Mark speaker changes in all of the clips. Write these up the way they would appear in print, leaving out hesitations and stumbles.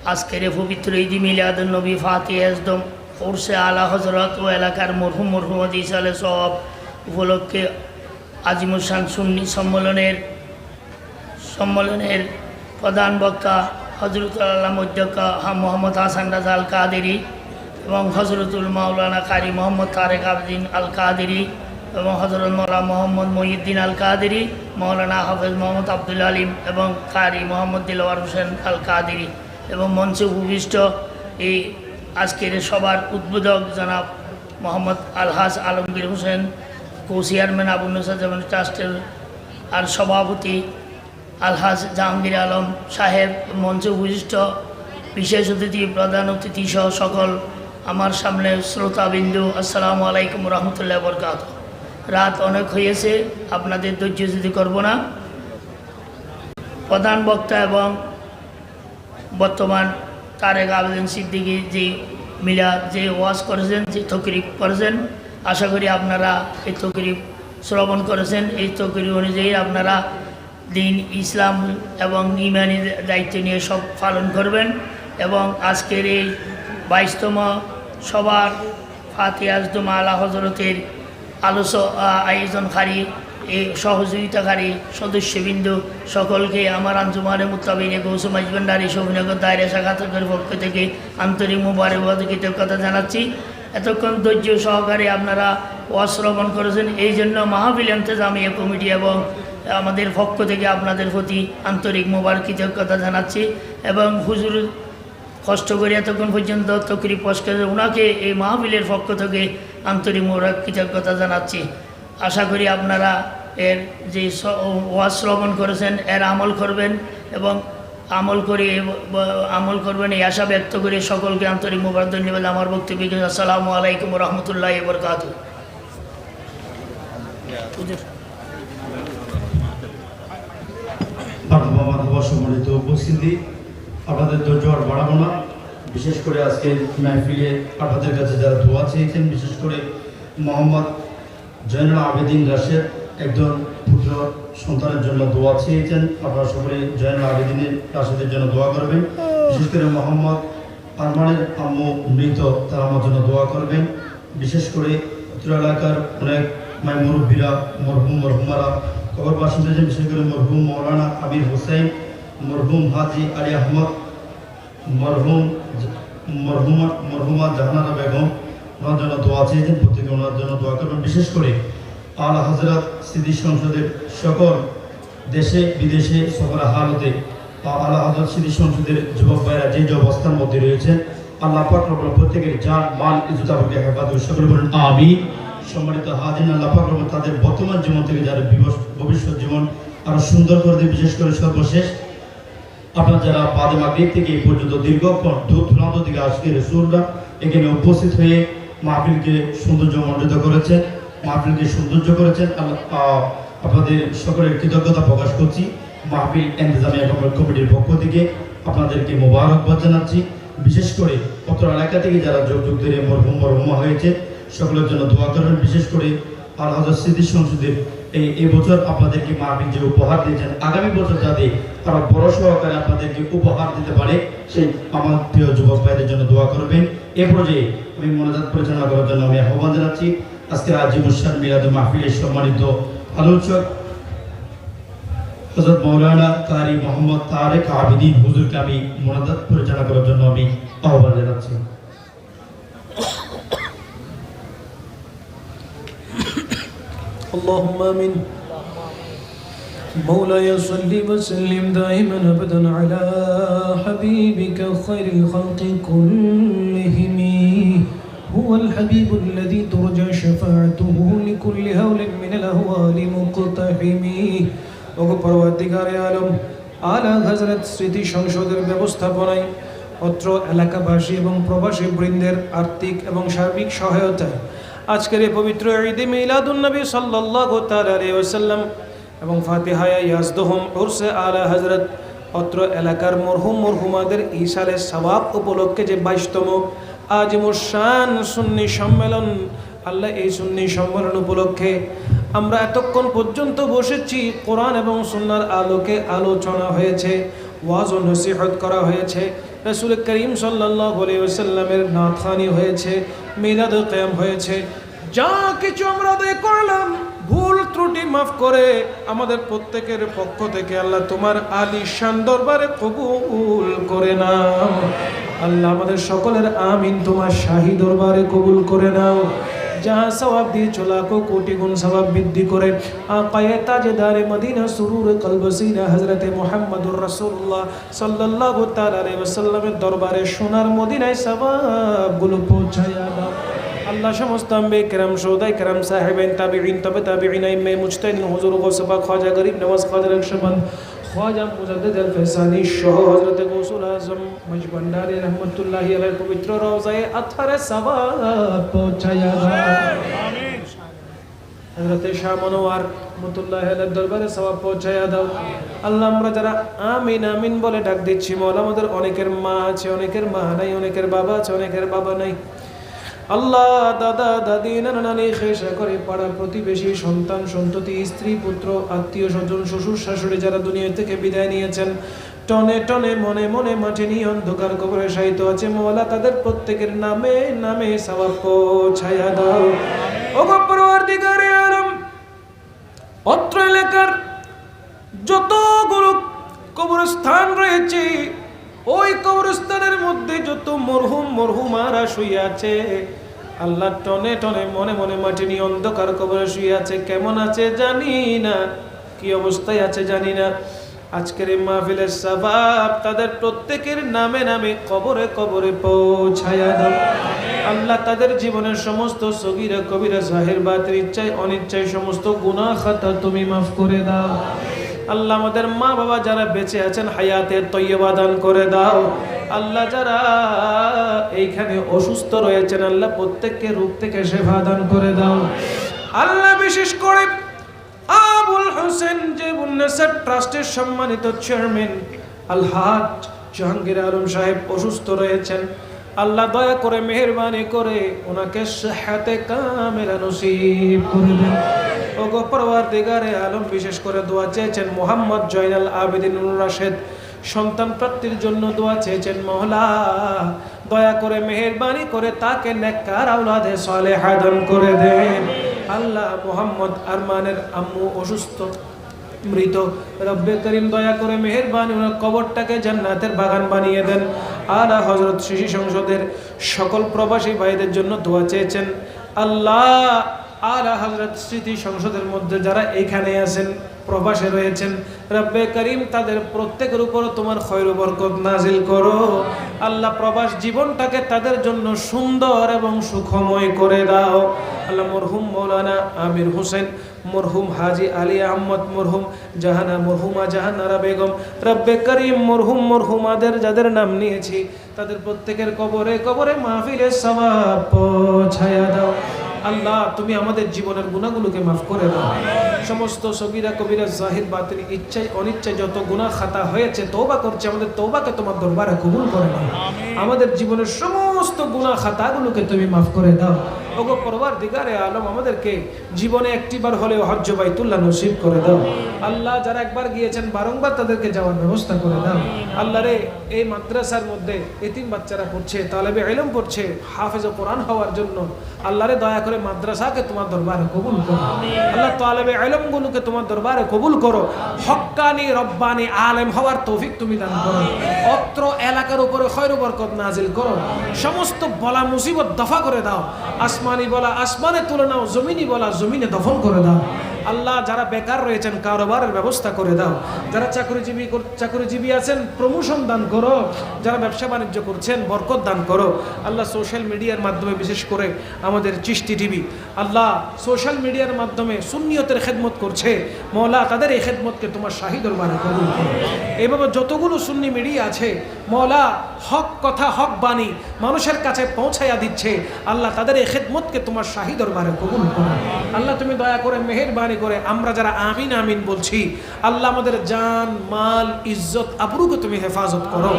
Speaker 1: আজকের পবিত্র ঈদ মিলাদুন নবী ফাতিহা আজদম উরসে আলা হজরত ও এলাকার মরহুম মরহুমত ইসালে সব উপলক্ষে আজিমুসান সুন্নি সম্মেলনের প্রধান বক্তা হজরতুল আল্লাহ অধ্যক্ষ মোহাম্মদ হাসান রাজা আল কাদেরি এবং হজরতুল মাওলানা কারি মোহাম্মদ তারেক আবদিন আল কাদেরি এবং হজরত মৌলানা মোহাম্মদ মহিউদ্দিন আল কাদেরি, মৌলানা হাফেজ মোহাম্মদ আব্দুল আলিম এবং কারি মোহাম্মদ দিলওয়ার হোসেন আল কাদেরি এবং মঞ্চে উপবিষ্ট এই আজকের সবার উদ্বোধক জনাব মোহাম্মদ আলহাজ আলমগীর হোসেন, কো চেয়ারম্যান আবু নুসরাত জামান ট্রাস্টের আর সভাপতি আলহাজ জাহাঙ্গীর আলম সাহেব, মঞ্চে উপবিষ্ট বিশেষ অতিথি প্রধান অতিথি সহ সকল আমার সামনে শ্রোতাবিন্দু, আসসালামু আলাইকুম রহমতুল্লাহ বরকাত। রাত অনেক হয়েছে, আপনাদের ধৈর্য যদি করব না। প্রধান বক্তা এবং বর্তমান তারেক আবেদিন সিদ্দিকী যে ওয়াজ করেছেন, যে তকরিব করেছেন, আশা করি আপনারা এই তকরিব শ্রবণ করেছেন। এই তকরিব অনুযায়ী আপনারা দিন ইসলাম এবং ইমানি দায়িত্ব নিয়ে সব পালন করবেন এবং আজকের এই 22তম সবার ফাতিহা আজদম আলা হজরতের আয়োজনকারী এই সহযোগিতাকারী সদস্যবৃন্দ সকলকে আমার আঞ্জুমানে মুত্তাবিনে গৌসুম আজবান্ডারি শহীনগর দায়রা শাখাতের পক্ষ থেকে আন্তরিক মোবারকবাদ কৃতজ্ঞতা জানাচ্ছি। এতক্ষণ ধৈর্য সহকারে আপনারা ওয়াজ শ্রবণ করেছেন, এই জন্য মাহফিল ইন্তেজামিয়া কমিটি এবং আমাদের পক্ষ থেকে আপনাদের প্রতি আন্তরিক মোবারক কৃতজ্ঞতা জানাচ্ছি এবং হুজুর কষ্ট করে এতক্ষণ পর্যন্ত তকরিব পেশ করে ওনাকে এই মাহফিলের পক্ষ থেকে আন্তরিক মোবারক কৃতজ্ঞতা জানাচ্ছি। আশা করি আপনারা এর যে ওয়াজ শ্রবণ করেছেন এর আমল করবেন এবং আমল করবেন এই আশা ব্যক্ত করে সকলকে আন্তরিক মোবারক ধন্যবাদ। আমার বক্তব্য। আসসালামু আলাইকুম রহমতুল্লাহ বরকাতুহু।
Speaker 2: সম্মানিত উপস্থিতি, আপনাদের ধৈর্য আর বাড়াবো না। বিশেষ করে আজকে মাহফিলে আপনাদের কাছে যারা দোয়া চেয়েছেন, বিশেষ করে মোহাম্মদ জয়নুল আবেদিন রাশেদ একজন পুত্র সন্তানের জন্য দোয়া চেয়েছেন। আপনারা সকলে জয়নুল আবেদিনের রাশেদের জন্য দোয়া করবেন। বিশেষ করে মোহাম্মদ আরমানের আম্মু মৃত, তারা আমার জন্য দোয়া করবেন। বিশেষ করে উত্তর এলাকার অনেক মুরব্বীরা, মরহুম মরহুমারা কবর বাসিন্দা, বিশেষ করে মরহুম মৌলানা আবির হোসেন, মরহুম হাজি আলী আহমদ, মরহুমা জাহানারা বেগম, ওনার জন্য দোয়া চেয়েছেন। প্রত্যেকে ওনার জন্য দোয়া করবেন। বিশেষ করে আলা হযরত স্মৃতি সংসদের সকল দেশে বিদেশে সফর হালতে আলা হযরত স্মৃতি সংসদের যুবক ভাইরা যে অবস্থার মধ্যে রয়েছেন, আল্লাহ পাক রব্বুল প্রত্যেকের জান মাল ইজ্জত আবরুকে হেফাজত সকলে বলেন আমিন। সম্মানিত হাজির, আল্লাহ পাক রব্বুল তাদের বর্তমান জীবন থেকে যারা ভবিষ্যৎ জীবন আরো সুন্দর করে দেয়। বিশেষ করে সর্বশেষ আপনারা যারা বাদে মাগরিব থেকে এই পর্যন্ত দীর্ঘক্ষণ দূর দূরান্ত থেকে আজকে রাসূলরা এখানে উপস্থিত হয়ে মাহফিলকে সৌন্দর্যমণ্ডিত করেছেন, মাহফিলকে সৌন্দর্য করেছেন, আপনাদের সকলের কৃতজ্ঞতা প্রকাশ করছি। মাহফিল ইন্তেজামিয়া কমিটির পক্ষ থেকে আপনাদেরকে মোবারকবাদ জানাচ্ছি। বিশেষ করে অত্র এলাকা থেকে যারা যোগ ধরে মরহুম মরহুমা হয়েছে সকলের জন্য দোয়া করবেন। বিশেষ করে আল হযরত স্মৃতি সংসদের এই বছর আপনাদেরকে মাহফিল যে উপহার দিয়েছেন, আগামী বছর যাতে তারা বড় সহকারে আপনাদেরকে উপহার দিতে পারে, সেই আমার প্রিয় যুবক ভাইদের জন্য দোয়া করবেন। এ পর্যায়ে আমি মোনাজাত পরিচালনা করার জন্য আমি আহ্বান জানাচ্ছি আজকের আজিমুসান মিলাদ মাহফিলের সম্মানিত আলোচক হযরত মাওলানা কারি মোহাম্মদ তারেক আবেদিন হুজুরকে আমি মোনাজাত পরিচালনা করার জন্য আমি আহ্বান জানাচ্ছি।
Speaker 3: اللهم آمين. مولاي صل وسلم دائما أبدا على حبيبك خير الخلق كلهم. هو الحبيب الذي ترجى شفاعته لكل هول من الأهوال مقتحم. পরবর্তীকার আলম আলা হযরত স্মৃতি সংসদের ব্যবস্থাপনায় অত্র এলাকাবাসী এবং প্রবাসী বৃন্দের আর্থিক এবং সার্বিক সহায়তায় আজকের এই পবিত্র ঈদে মিলাদুন নবী সাল্লাল্লাহু তাআলা আলাইহি ওয়াসাল্লাম এবং ফাতিহা ইয়াজদুহুম উরসে আলা হযরত অত্র এলাকার মরহুম মরহুমাদের ইসালে সওয়াব উপলক্ষে যে 22তম আজিমুসান সুন্নি সম্মেলন, আল্লাহ এই সুন্নি সম্মেলন উপলক্ষে আমরা এতক্ষণ পর্যন্ত বসেছি। কোরআন এবং সুন্নাহর আলোকে আলোচনা হয়েছে, ওয়াজ ও নসিহত করা হয়েছে। রাসূল করিম সাল্লাল্লাহু আলাইহি ওয়াসাল্লামের নাতখানি হয়েছে, মিলাদ কিয়াম হয়েছে। যা কিছু আমরা আদায় করলাম ভুল ত্রুটি মাফ করে আমাদের প্রত্যেকের পক্ষ থেকে আল্লাহ তোমার আলিশান দরবারে কবুল করে নাও। আল্লাহ আমাদের সকলের আমিন তোমার শাহী দরবারে কবুল করে নাও। जहाँ सवाब दी लाखों कोटि गुण सवाब बृद्धि करे आक़ाए ताजदारे मदीना सुरूर कल्ब सीना हज़रत मुहम्मदुर रसूलुल्लाह सल्लल्लाहु ताला अलैहि वसल्लम दरबारे सोनार मदीनाय सवाब गुलो पहुंचाया दाओ। अल्लाह समस्त अम्बे किराम शोदाई किराम साहिबाइन ताबिईन तबे ताबिईन इमाम मुजतहिदीन हुजूर गौसबा ख्वाजा गरीब नवाज ख्वाजा नक्शबंद ख्वाजा मुजद्दिद अल फैसानी शाह हज़रत गौसुल आज़म मजबंडारी रहमतुल्लाहि अलैहि पवित्र रोज़ाए अत्हरे सवाब पहुंचाया आमीन। हज़रत शाह मनोवर रहमतुल्लाहि अलैहि दरबारे सवाब पहुंचाया दाओ। আল্লাহ আমরা যারা আমিন আমিন বলে ডাক দিচ্ছি মওলা আমাদের অনেকের মা আছে, অনেকের মা নাই, অনেকের বাবা আছে, অনেকের বাবা নাই। আল্লাহ দাদা দাদি নানা নানি খেসা করে পাড়া প্রতিবেশী সন্তান সন্ততি স্ত্রী পুত্র আত্মীয় স্বজন শ্বশুর শাশুড়ি যারা দুনিয়া থেকে বিদায় নিয়েছেন টনে টনে মনে মনে মাটি নিয়ে অন্ধকার কবরে শায়িত আছে মওলা তাদের প্রত্যেকের নামে নামে সওয়াব পৌঁছায়া দাও। ওগো পরওয়ারদিগারে আলম অত্র এলাকার যতগুলো কবরস্থান রয়েছে ওই কবরস্থানের মধ্যে যত মরহুম মরহুমারা শুয়ে আছে আল্লাহ টনে টনে মনে মনে মাটি নিয়ে অন্ধকার কবরে শুয়ে আছে, কেমন আছে জানি না, কি অবস্থায় আছে জানি না। আজকের এই মাহফিলের সওয়াব তাদের প্রত্যেকের নামে নামে কবরে কবরে পৌঁছায়া দাও। আল্লাহ তাদের জীবনের সমস্ত সগীরা কবিরা জাহির বাতিন ইচ্ছায় অনিচ্ছায় সমস্ত গুনাহ খাতা তুমি মাফ করে দাও। আল্লাহ আমাদের মা বাবা যারা বেঁচে আছেন হায়াতে তৈয়বা দান করে দাও। আল্লাহ যারা এইখানে অসুস্থ রয়েছেন আল্লাহ প্রত্যেককে রোগ থেকে শিফা দান করে দাও। আল্লাহ বিশেষ করে আবুল হোসেন জেবুন্নেসার ট্রাস্টের সম্মানিত চেয়ারম্যান আলহাজ জাহাঙ্গীর আলম সাহেব অসুস্থ রয়েছেন আল্লাহ দয়া করে মেহেরবানি করে ওনাকে সেহাতে কামেলা নসিব করে দেন। ওগো পরওয়ারদিগারে আলম বিশেষ করে দোয়া চেয়েছেন মোহাম্মদ জয়নাল আবেদিন রাশেদ সন্তান প্রাপ্তির জন্য দোয়া চেয়েছেন মওলা দয়া করে মেহেরবানি করে তাকে নেককার আওলাদে সালেহা দান করে দেন। আল্লাহ মোহাম্মদ আরমানের আম্মু অসুস্থ মৃত রব্বে করিম দয়া করে মেহেরবানি ওনার কবরটাকে জান্নাতের বাগান বানিয়ে দেন। আলা হযরত শিশু সংসদের সকল প্রবাসী ভাইদের জন্য দোয়া চেয়েছেন আল্লাহ আলা হযরত স্মৃতি সংসদের মধ্যে যারা এখানে আছেন প্রবাসে রয়েছেন রব্বে করিম তাদের প্রত্যেকের উপর তোমার খৈর বরকত নাজিল করো। আল্লাহ প্রবাস জীবনটাকে তাদের জন্য সুন্দর এবং সুখময় করে দাও। আল্লাহ মরহুম মৌলানা আমির হোসেন মরহুম হাজি আলী আহমদ মরহুম জাহানা মরহুমা জাহানারা বেগম রব্বে করিম মরহুম মরহুমাদের যাদের নাম নিয়েছি তাদের প্রত্যেকের কবরে কবরে মাহফিলের সওয়াব পৌঁছায়া দাও। আল্লাহ তুমি আমাদের জীবনের গুনাহগুলোকে মাফ করে দাও। সমস্ত সগীরা কবিরা জাহির বাতিন ইচ্ছায় অনিচ্ছায় যত গুনাহ খাতা হয়েছে তওবা করছে আমাদের তওবাকে তোমার দরবারে কবুল করে নাও। আমাদের জীবনের সমস্ত গুনাহ খাতাগুলোকে তুমি মাফ করে দাও। ওগো পরওয়ারদিগারে আলম আমাদেরকে জীবনে একটিবার হলেও হজ্জ বাইতুল্লাহ নসিব করে দাও। আল্লাহ যারা একবার গিয়েছেন বারংবার তাদেরকে যাওয়ার ব্যবস্থা করে দাও। আল্লাহ রে এই মাদ্রাসার মধ্যে এতিম বাচ্চারা পড়ছে তালেবে ইলম পড়ছে হাফেজ কোরআন হওয়ার জন্য আল্লাহ রে দয়া করে মাদ্রাসাকে তোমার দরবারে কবুল করো। আল্লাহ তালেবে ইলমগুলোকে তোমার দরবারে কবুল করো। হক্কানি রব্বানি আলেম হওয়ার তৌফিক তুমি দান করো। অত্র এলাকার উপরে খৈর বরকত নাজিল করো। সমস্ত বলা মুসিবত দফা করে দাও। আসমানি বলা আসমানে তুলে নাও, জমিনি বলা জমিনে দফন করে দাও। আল্লাহ যারা বেকার রয়েছেন কারোবারের ব্যবস্থা করে দাও। যারা চাকরিজীবী আছেন প্রমোশন দান করো। যারা ব্যবসা বাণিজ্য করছেন বরকত দান করো। আল্লাহ সোশ্যাল মিডিয়ার মাধ্যমে বিশেষ করে আমাদের চিশতি টিভি আল্লাহ সোশ্যাল মিডিয়ার মাধ্যমে সুন্নিয়তের খেদমত করছে মওলা তাদের এই খেদমতকে তোমার শাহী দরবারে কবুল করো। এইভাবে যতগুলো সুন্নি মিডিয়া আছে মওলা হক কথা হক বাণী মানুষের কাছে পৌঁছাইয়া দিচ্ছে আল্লাহ তাদের এই খেদমতকে তোমার শাহী দরবারে কবুল করো। আল্লাহ তুমি দয়া করে মেহেরবানি করে আমরা যারা আমিন আমিন বলছি আল্লাহ আমাদের জান মাল ইজ্জত আবরুকে তুমি হেফাজত করো।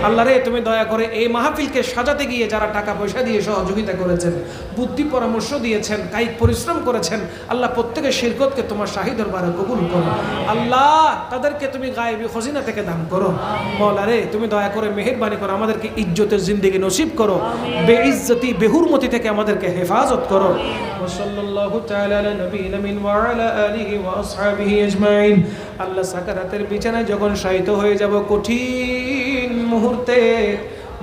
Speaker 3: আল্লাহ রে তুমি দয়া করে এই মাহফিলকে সাজাতে গিয়ে যারা টাকা পয়সা দিয়ে সহযোগিতা করেছেন বুদ্ধি পরামর্শ দিয়েছেন কায়িক পরিশ্রম করেছেন আল্লাহ প্রত্যেকের শিরকতকে তোমার শাহী দরবারে কবুল করো। আল্লাহ তাদেরকে তুমি গায়েবী খজিনা থেকে দান করো। মওলা রে তুমি দয়া করে মেহেরবানি করে আমাদেরকে ইজ্জতের জিন্দেগি নসিব করো, বেইজ্জতি বেহুরমতি থেকে আমাদেরকে হেফাজত করো। সাল্লাল্লাহু তাআলা আলা নবিয়িনা মিন ওয়া আলা আলিহি ওয়া আসহাবিহি আজমাইন। আল্লাহ সাকারাতের বিছানায় যখন শায়িত হয়ে যাব, কঠিন মুহূর্তে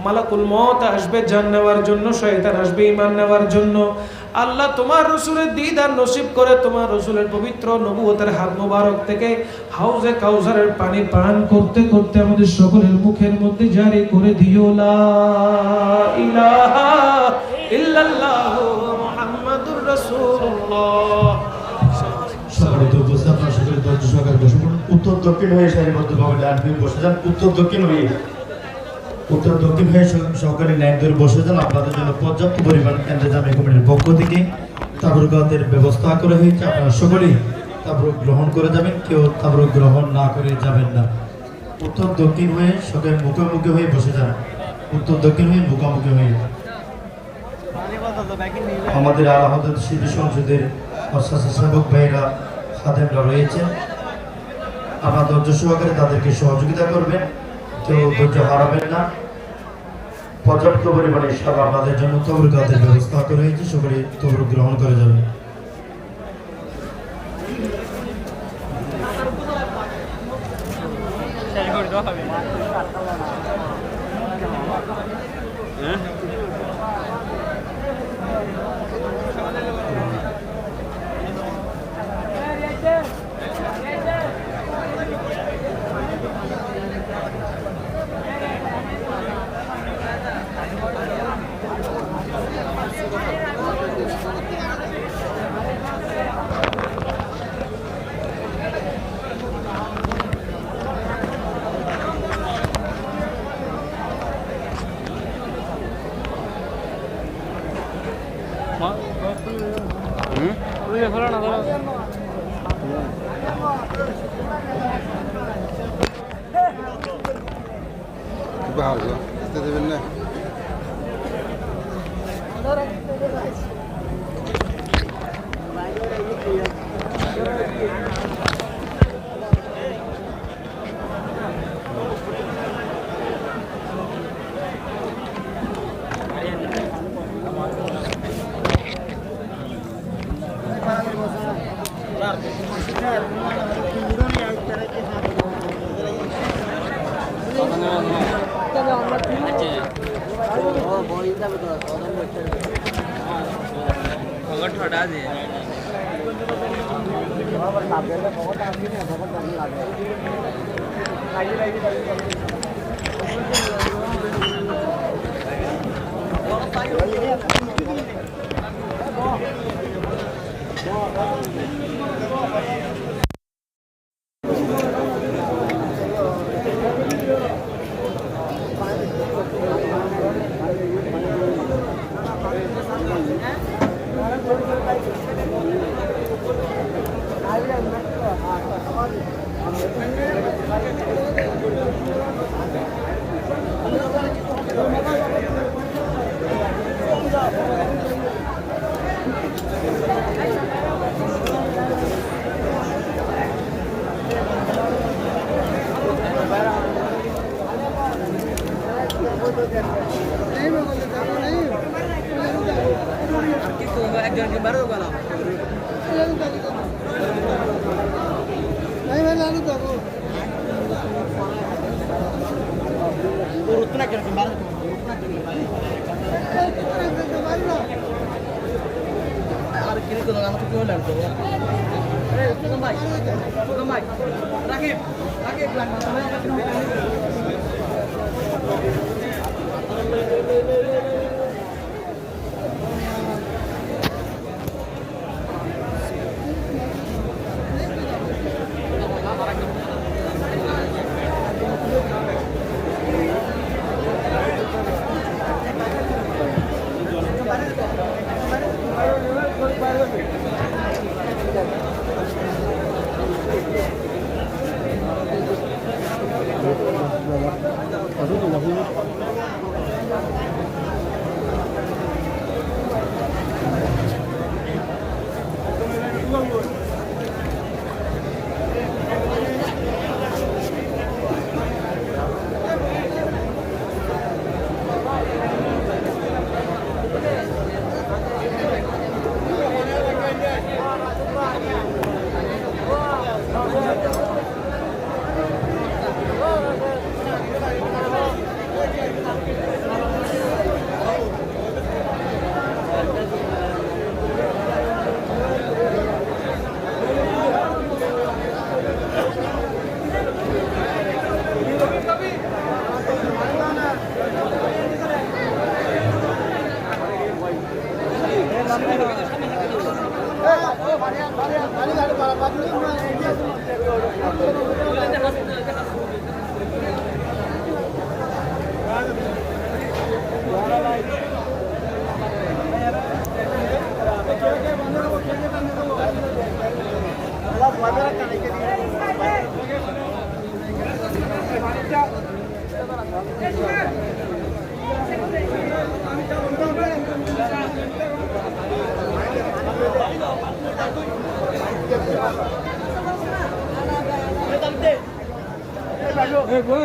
Speaker 3: মালাকুল মউত আসবে জান নেওয়ার জন্য, শয়তান আসবে ঈমান নেওয়ার জন্য। আল্লাহ তোমার রসুলের দিদার নসিব করে তোমার রসুলের পবিত্র নবুয়তের হাত মোবারক থেকে হাউজে কাউসারের পানি পান করতে করতে আমাদের সকলের মুখের মধ্যে জারি করে দিও লা ইলাহা ইল্লাল্লাহ মুহাম্মাদুর রাসূলুল্লাহ।
Speaker 2: সম্মানিত উপস্থিত, আপনারা সকলে ধৈর্য সহকারে বসে পড়ুন। উত্তর দক্ষিণ হয়ে সারিবদ্ধভাবে ডান দিকে বসে যান। উত্তর দক্ষিণ হয়ে সহকারী লাইন ধরে বসে যান। আপনাদের জন্য পর্যাপ্ত পরিমাণ ইন্তেজামী কমিটির পক্ষ থেকে তাবরুকাতের ব্যবস্থা করা হয়েছে। আপনারা সকলেই তাবরুক গ্রহণ করে যাবেন, কেউ তাবরুক গ্রহণ না করে যাবেন না। উত্তর দক্ষিণ হয়ে সকলে মুখোমুখি হয়ে বসে যান। উত্তর দক্ষিণ হয়ে মুখোমুখি হয়ে আমাদের আলা হযরত সিদ্ধি সংসদের স্বেচ্ছাসেবক ভাইরা খাদেমরা রয়েছেন। আপনারা ধৈর্য সহকারে তাদেরকে সহযোগিতা করবেন, কেউ ধৈর্য হারাবেন না। পর্যাপ্ত পরিমাণে সব আপনাদের জন্য তবরুকাতের ব্যবস্থা করা হয়েছে, সকলে তবরুক গ্রহণ করে যাবেন।
Speaker 4: ভালো আসতে দেবেন না।
Speaker 5: Bây giờ